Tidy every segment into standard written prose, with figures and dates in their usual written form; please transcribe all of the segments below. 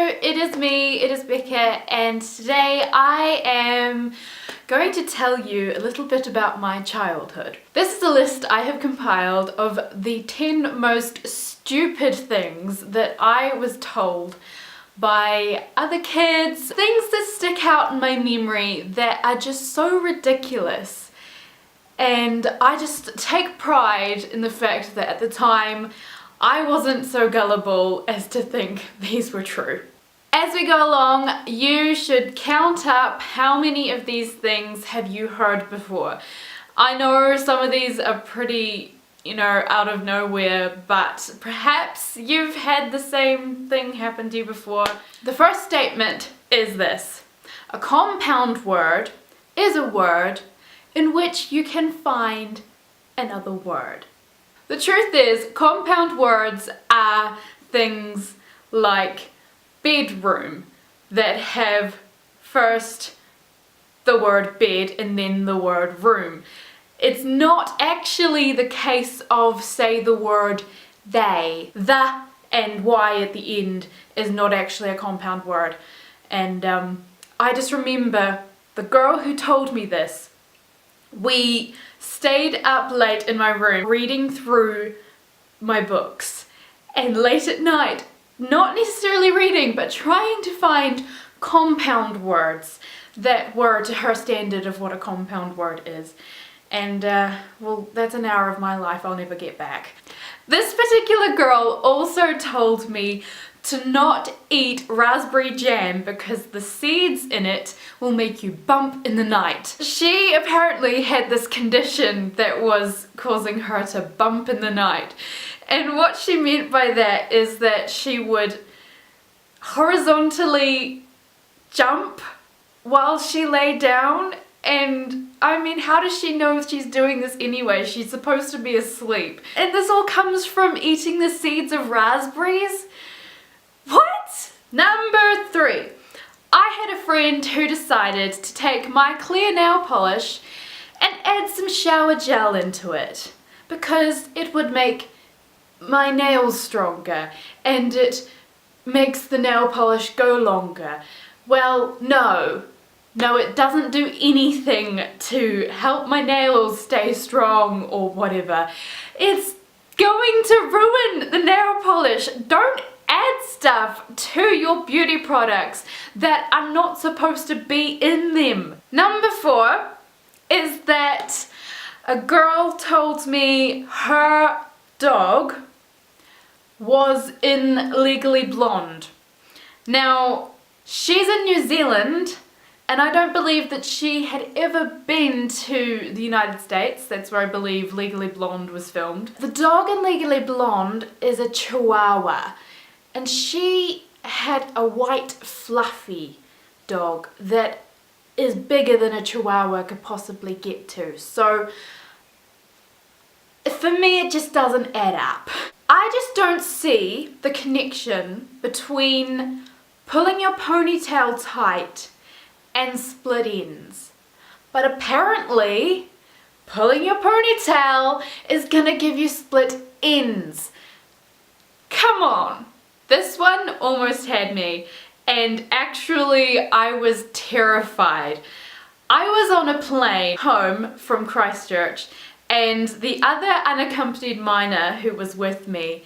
it is me, it is Becca, and today I am going to tell you a little bit about my childhood. This is a list I have compiled of the 10 most stupid things that I was told by other kids. Things that stick out in my memory that are just so ridiculous. And I just take pride in the fact that at the time I wasn't so gullible as to think these were true. As we go along, you should count up how many of these things have you heard before. I know some of these are pretty, out of nowhere, but perhaps you've had the same thing happen to you before. The first statement is this: a compound word is a word in which you can find another word. The truth is, compound words are things like bedroom that have first the word bed and then the word room. It's not actually the case of, say, the word they. The and y at the end is not actually a compound word. And I just remember the girl who told me this. We stayed up late in my room reading through my books, and late at night, not necessarily reading, but trying to find compound words that were to her standard of what a compound word is. And well, that's an hour of my life I'll never get back. This particular girl also told me to not eat raspberry jam because the seeds in it will make you bump in the night. She apparently had this condition that was causing her to bump in the night. And what she meant by that is that she would horizontally jump while she lay down. And I mean, how does she know she's doing this anyway? She's supposed to be asleep. And this all comes from eating the seeds of raspberries? What? Number 3. I had a friend who decided to take my clear nail polish and add some shower gel into it because it would make my nails stronger and it makes the nail polish go longer. Well, no, it doesn't do anything to help my nails stay strong or whatever. It's going to ruin the nail polish. Don't add stuff to your beauty products that are not supposed to be in them. Number 4 is that a girl told me her dog was in Legally Blonde. Now, she's in New Zealand, and I don't believe that she had ever been to the United States. That's where I believe Legally Blonde was filmed. The dog in Legally Blonde is a Chihuahua, and she had a white fluffy dog that is bigger than a Chihuahua could possibly get to. So for me, it just doesn't add up. I just don't see the connection between pulling your ponytail tight and split ends. But apparently, pulling your ponytail is gonna give you split ends. Come on. This one almost had me, and actually I was terrified. I was on a plane home from Christchurch, and the other unaccompanied minor who was with me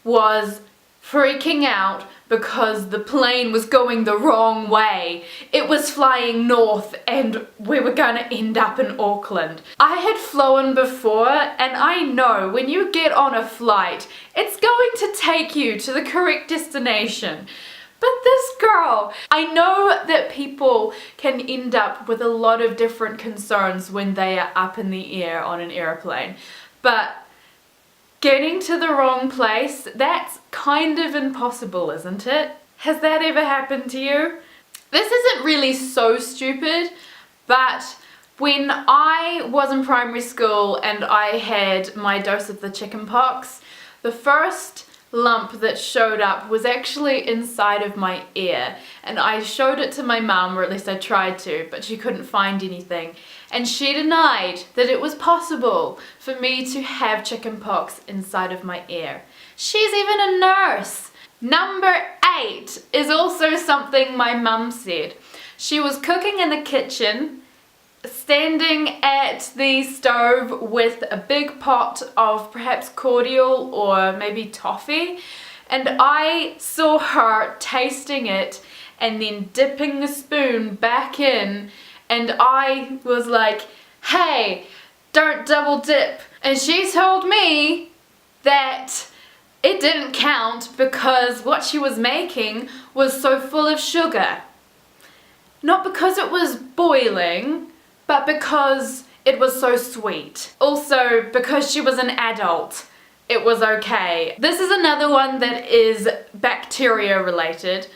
was freaking out because the plane was going the wrong way. It was flying north and we were gonna end up in Auckland. I had flown before, and I know when you get on a flight, it's going to take you to the correct destination. But this girl, I know that people can end up with a lot of different concerns when they are up in the air on an airplane, but getting to the wrong place, that's kind of impossible, isn't it? Has that ever happened to you? This isn't really so stupid, but when I was in primary school and I had my dose of the chicken pox, the first lump that showed up was actually inside of my ear, and I showed it to my mum, or at least I tried to, but she couldn't find anything, and she denied that it was possible for me to have chicken pox inside of my ear. She's even a nurse. Number ate is also something my mum said. She was cooking in the kitchen, standing at the stove with a big pot of perhaps cordial or maybe toffee, and I saw her tasting it and then dipping the spoon back in, and I was like, hey, don't double dip. And she told me that it didn't count because what she was making was so full of sugar. Not because it was boiling, but because it was so sweet. Also, because she was an adult, it was okay. This is another one that is bacteria related.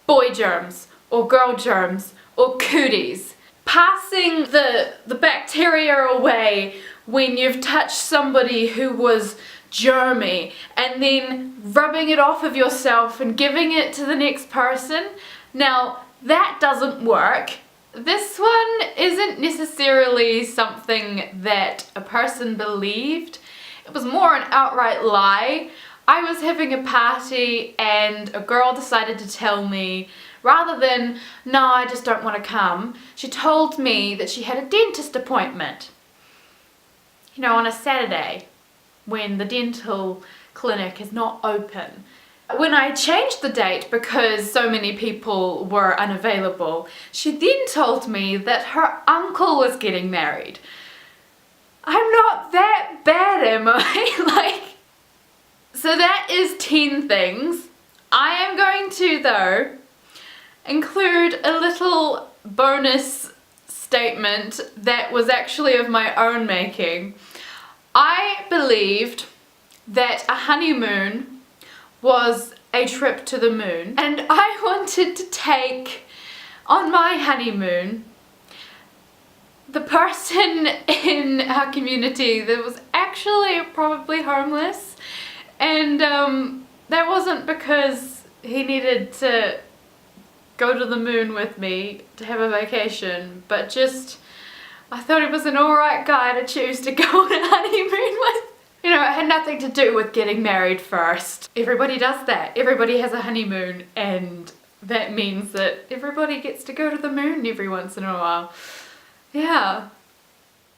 Boy germs, or girl germs, or cooties. Passing the bacteria away when you've touched somebody who was germy, and then rubbing it off of yourself and giving it to the next person. Now, that doesn't work. This one isn't necessarily something that a person believed. It was more an outright lie. I was having a party and a girl decided to tell me, rather than, no, I just don't want to come, she told me that she had a dentist appointment. You know, on a Saturday, when the dental clinic is not open. When I changed the date because so many people were unavailable, she then told me that her uncle was getting married. I'm not that bad, am I? So that is 10 things. I am going to, though, include a little bonus statement that was actually of my own making. I believed that a honeymoon was a trip to the moon, and I wanted to take on my honeymoon the person in our community that was actually probably homeless, and that wasn't because he needed to go to the moon with me to have a vacation, but just I thought he was an alright guy to choose to go on a honeymoon with. You know, it had nothing to do with getting married first. Everybody does that. Everybody has a honeymoon, and that means that everybody gets to go to the moon every once in a while. Yeah.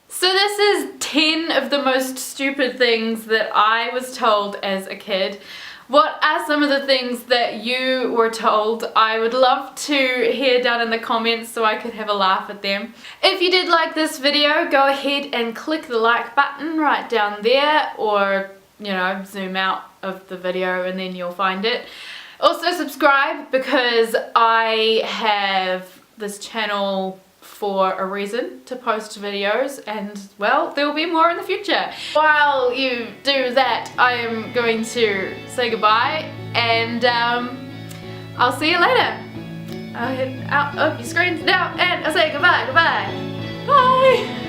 So this is 10 of the most stupid things that I was told as a kid. What are some of the things that you were told? I would love to hear down in the comments so I could have a laugh at them. If you did like this video, go ahead and click the like button right down there, or, you know, zoom out of the video and then you'll find it. Also subscribe, because I have this channel for a reason, to post videos, and well, there will be more in the future. While you do that, I am going to say goodbye, and I'll see you later. I'll hit out of your screens now and I'll say goodbye. Bye.